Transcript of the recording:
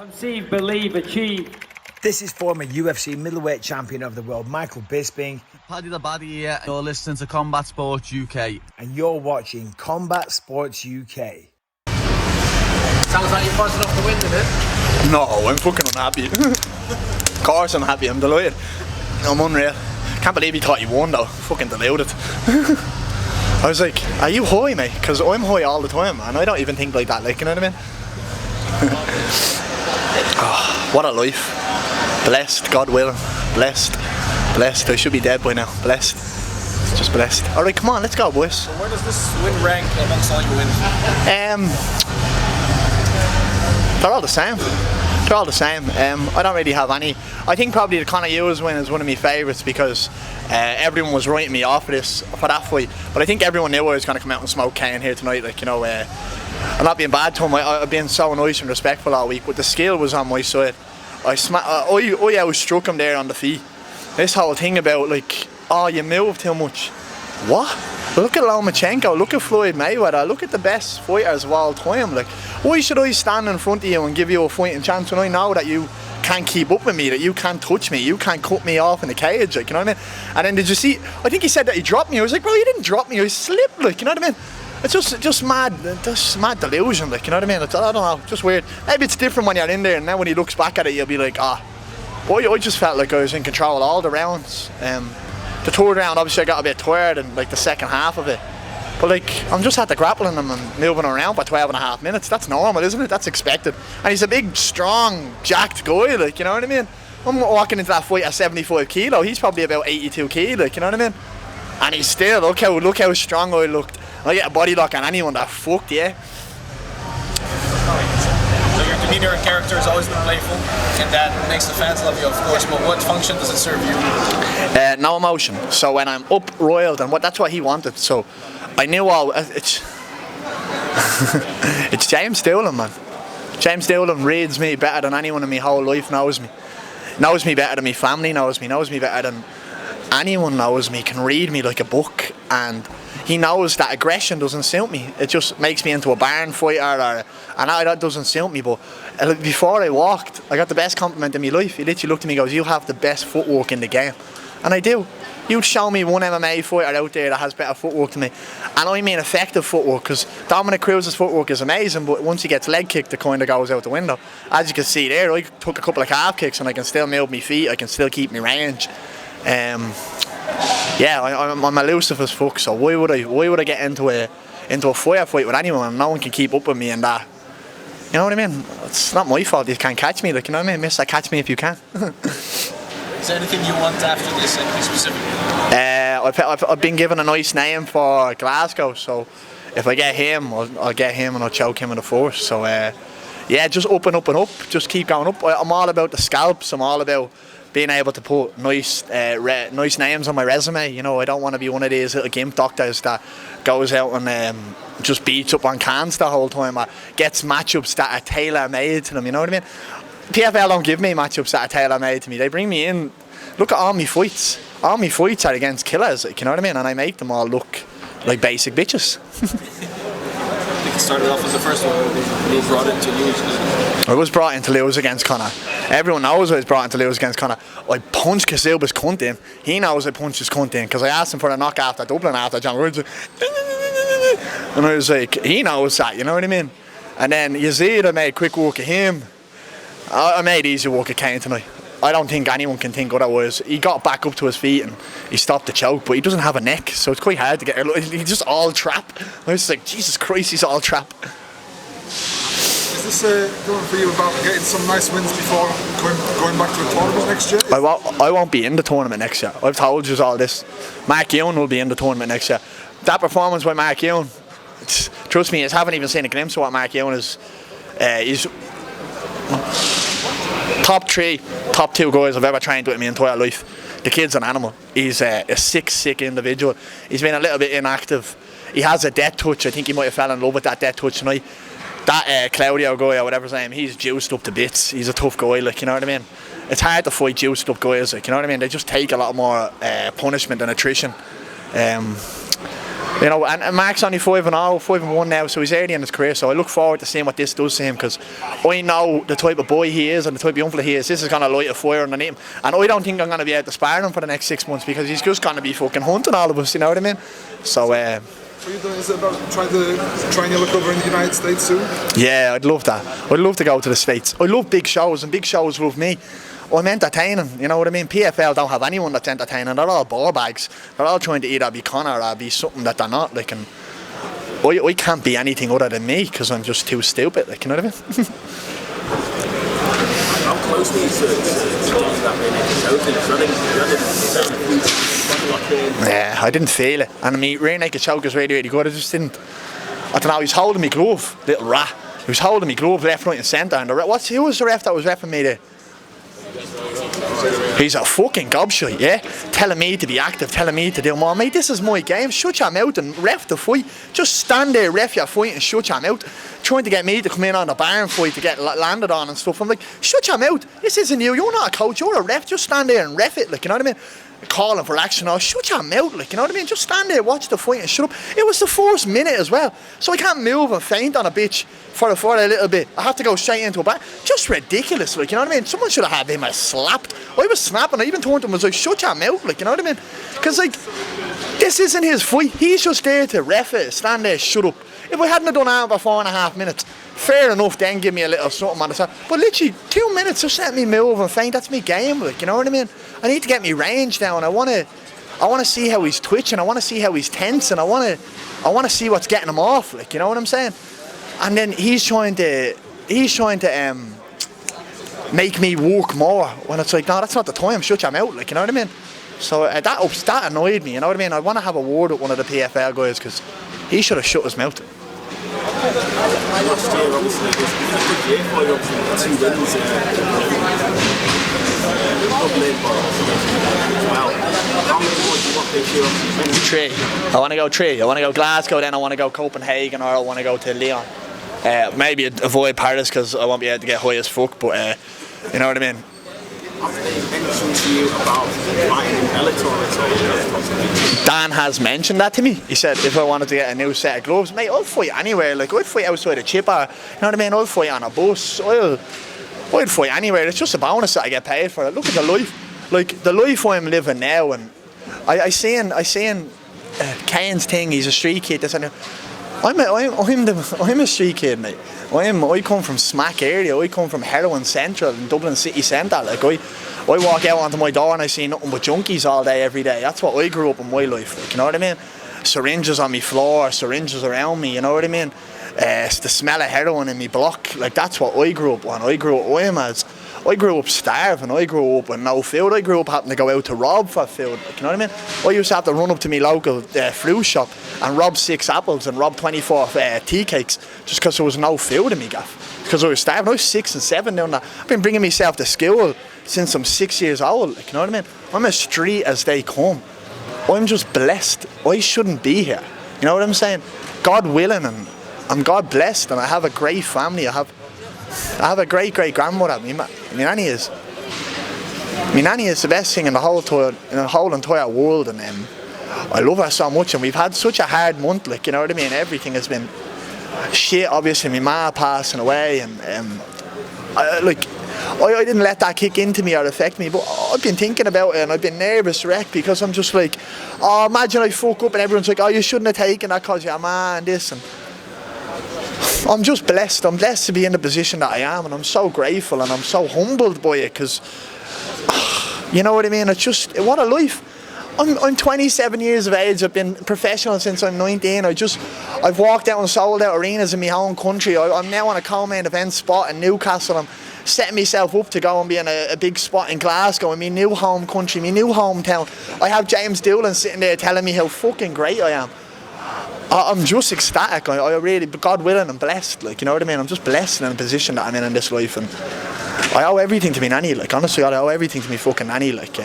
Conceive, believe, achieve. This is former UFC middleweight champion of the world, Michael Bisping. Paddy the Baddy here. You're listening to Combat Sports UK. And you're watching Combat Sports UK. Sounds like you're buzzing off the wind of it. No, I'm fucking unhappy. Of course I'm happy, I'm delighted. I'm unreal. Can't believe he thought he won though. Fucking deluded. I was like, are you high, mate? Because I'm high all the time and I don't even think like that, like, you know what I mean? Oh, what a life. Blessed, God willing. Blessed. I should be dead by now. Blessed. Just blessed. Alright, come on, let's go, boys. So where does this win rank amongst all your wins? They're all the same. I don't really have any. I think probably the Conor Hughes win is one of my favourites because everyone was writing me off for that fight. But I think everyone knew I was going to come out and smoke Kane here tonight. Like, you know, I'm not being bad to him. I've been so nice and respectful all week, but the skill was on my side. I outstruck him there on the feet. This whole thing about like, oh, you move too much. What? Look at Lomachenko, look at Floyd Mayweather, look at the best fighters of all time. Like, why should I stand in front of you and give you a fighting chance when I know that you can't keep up with me, that you can't touch me, you can't cut me off in the cage, like, you know what I mean? And then did you see, I think he said that he dropped me. I was like, bro, you didn't drop me, I slipped, like, you know what I mean? It's just mad delusion, like, you know what I mean? I don't know, just weird. Maybe it's different when you're in there, and then when he looks back at it, you'll be like, boy, I just felt like I was in control all the rounds. The third round, obviously I got a bit tired in like the second half of it. But like, I'm just at the grappling him and moving around for 12 and a half minutes. That's normal, isn't it? That's expected. And he's a big, strong, jacked guy, like, you know what I mean? I'm walking into that fight at 75 kilo. He's probably about 82 kilo, like, you know what I mean? And he's still, look how strong I looked. I get a body lock on anyone that fucked, yeah. So your demeanour and character has always been playful, and that makes the fans love you, of course, but what function does it serve you? No emotion. So when I'm up roiled, and that's what he wanted, so I knew it's it's James Doolan, man. James Doolan reads me better than anyone in my whole life knows me. Knows me better than my family knows me better than anyone knows me, can read me like a book, and he knows that aggression doesn't suit me. It just makes me into a barn fighter, and that doesn't suit me. But before I walked, I got the best compliment in my life. He literally looked at me and goes, you have the best footwork in the game. And I do. You'd show me one MMA fighter out there that has better footwork than me. And I mean effective footwork, because Dominic Cruz's footwork is amazing, but once he gets leg kicked, it kind of goes out the window. As you can see there, I took a couple of calf kicks and I can still move my feet, I can still keep my range. Yeah, I'm elusive as fuck, so why would I get into a firefight with anyone and no one can keep up with me and that? You know what I mean? It's not my fault you can't catch me, like, you know what I mean? Mister, catch me if you can. Is there anything you want after this, anything specific? I've been given a nice name for Glasgow, so if I get him, I'll get him and I'll choke him in the force. So yeah, just up and up and up, just keep going up. I'm all about the scalps, I'm all about being able to put nice names on my resume. You know, I don't want to be one of these little gimp doctors that goes out and just beats up on cans the whole time, or gets matchups that are tailor-made to them, you know what I mean? PFL don't give me matchups that are tailor-made to me. They bring me in, look at all my fights. All my fights are against killers, like, you know what I mean? And I make them all look like basic bitches. I think it started off as the first one you brought in to lose. I was brought in to lose against Conor. Everyone knows I was brought in to lose against Conor. I punched Kasuba's cunt in. He knows I punched his cunt in because I asked him for a knock after Dublin after John Woods. And I was like, he knows that, you know what I mean? And then Yazid, I made quick work of him. I made easy work of Kane tonight. I don't think anyone can think otherwise. He got back up to his feet and he stopped the choke, but he doesn't have a neck, so it's quite hard to get. He's just all trap. I was like, Jesus Christ, he's all trap. Is this going for you about getting some nice wins before going back to the tournament next year? I won't be in the tournament next year. I've told you all this. Mark Ewan will be in the tournament next year. That performance by Mark Ewan, trust me, I haven't even seen a glimpse of what Mark Ewan is. He's top 3, top 2 guys I've ever trained with in my entire life. The kid's an animal. He's a sick individual. He's been a little bit inactive. He has a death touch. I think he might have fell in love with that death touch tonight. That Claudio guy or whatever his name, he's juiced up to bits. He's a tough guy, like, you know what I mean? It's hard to fight juiced up guys, like, you know what I mean? They just take a lot more punishment and attrition. You know, and Mark's only 5-1 now, so he's early in his career. So I look forward to seeing what this does to him, because I know the type of boy he is and the type of young fella he is. This is going to light a fire underneath him, and I don't think I'm going to be able to spar him for the next 6 months, because he's just going to be fucking hunting all of us. You know what I mean? So. Is it about trying to look over in the United States soon? Yeah, I'd love that. I'd love to go to the States. I love big shows, and big shows love me. I'm entertaining, you know what I mean? PFL don't have anyone that's entertaining. They're all ball bags. They're all trying to either be Connor or be something that they're not. Like, and I can't be anything other than me, because I'm just too stupid. Like, you know what I mean? How close were you to getting that rear naked choke? Yeah, I didn't feel it. And I mean, rear naked choke is really, really good. I just didn't. I don't know. He was holding me glove, little rat. He was holding me glove left, right, and centre. And who was the ref that was repping me there? He's a fucking gobshite, yeah? Telling me to be active, telling me to do more. Mate, this is my game. Shut your mouth and ref the fight. Just stand there, ref your fight, and shut your mouth. Trying to get me to come in on the barn fight to get landed on and stuff. I'm like, shut your mouth. This isn't you. You're not a coach. You're a ref. Just stand there and ref it, like, you know what I mean? Calling for action. Oh, shut your mouth, like, you know what I mean? Just stand there, watch the fight, and shut up. It was the first minute as well, so I can't move and feint on a bitch for a little bit. I have to go straight into a back. Just ridiculous, like, you know what I mean? Someone should have had him slapped. I was snapping. I even turned to him and was like, shut your mouth, like, you know what I mean? Because, like, this isn't his fight. He's just there to ref it, stand there, shut up. If I hadn't have done that for 4.5 minutes, fair enough, then give me a little something on the side. But literally 2 minutes, just let me move and feint. That's me game, like, you know what I mean? I need to get me range down. I want to see how he's twitching. I want to see how he's tense, and I want to see what's getting him off, like, you know what I'm saying? And then he's trying to make me work more, when it's like, no, that's not the time. Shut your mouth, like, you know what I mean? So that annoyed me, you know what I mean? I want to have a word with one of the PFL guys, because he should have shut his mouth. Last year, obviously, it was a good year for you, obviously, 2 wins. Well, how many more do you want this year? 3. I want to go 3. I want to go Glasgow, then I want to go Copenhagen, or I want to go to Lyon. Maybe avoid Paris, because I won't be able to get high as fuck, but you know what I mean? Have they mentioned to you about fighting in Bellator at all? Dan has mentioned that to me. He said if I wanted to get a new set of gloves, mate, I'll fight anywhere. Like, I'd fight outside a chipper, you know what I mean? I'll fight on a bus. I'd fight anywhere. It's just a bonus that I get paid for it. Look at the life, like the life I'm living now. And I seen Kane's thing. He's a street kid. This and that. I'm a street kid, mate. I come from smack area. I come from heroin central in Dublin city centre. Like, I walk out onto my door and I see nothing but junkies all day, every day. That's what I grew up in my life. Like, you know what I mean? Syringes on me floor, syringes around me. You know what I mean? The smell of heroin in me block. Like, that's what I grew up on. I grew up starving. I grew up with no food. I grew up having to go out to rob for food. Like, you know what I mean? I used to have to run up to my local fruit shop and rob 6 apples and rob 24 tea cakes just because there was no food in me gaff. Because I was starving. I was 6 and 7 doing that. I've been bringing myself to school since I'm 6 years old. Like, you know what I mean? I'm as street as they come. I'm just blessed. I shouldn't be here. You know what I'm saying? God willing, and I'm God blessed, and I have a great family. I have a great grandmother. My nanny is the best thing in the whole entire world, and I love her so much. And we've had such a hard month, like, you know what I mean. Everything has been shit. Obviously, my ma passing away, and I didn't let that kick into me or affect me, but I've been thinking about it, and I've been nervous wreck, because I'm just like, oh, imagine I fuck up and everyone's like, oh, you shouldn't have taken that because you're a man and this. And I'm just blessed. I'm blessed to be in the position that I am, and I'm so grateful, and I'm so humbled by it, because you know what I mean? It's just, what a life. I'm 27 years of age. I've been professional since I'm 19. I've walked out and sold out arenas in my home country. I'm now on a co-main event spot in Newcastle. I'm setting myself up to go and be in a big spot in Glasgow, in my new home country, my new hometown. I have James Doolan sitting there telling me how fucking great I am. I'm just ecstatic. I really, God willing, I'm blessed. Like, you know what I mean? I'm just blessed in the position that I'm in this life, and I owe everything to me nanny. Like, honestly, I owe everything to me fucking nanny. Like,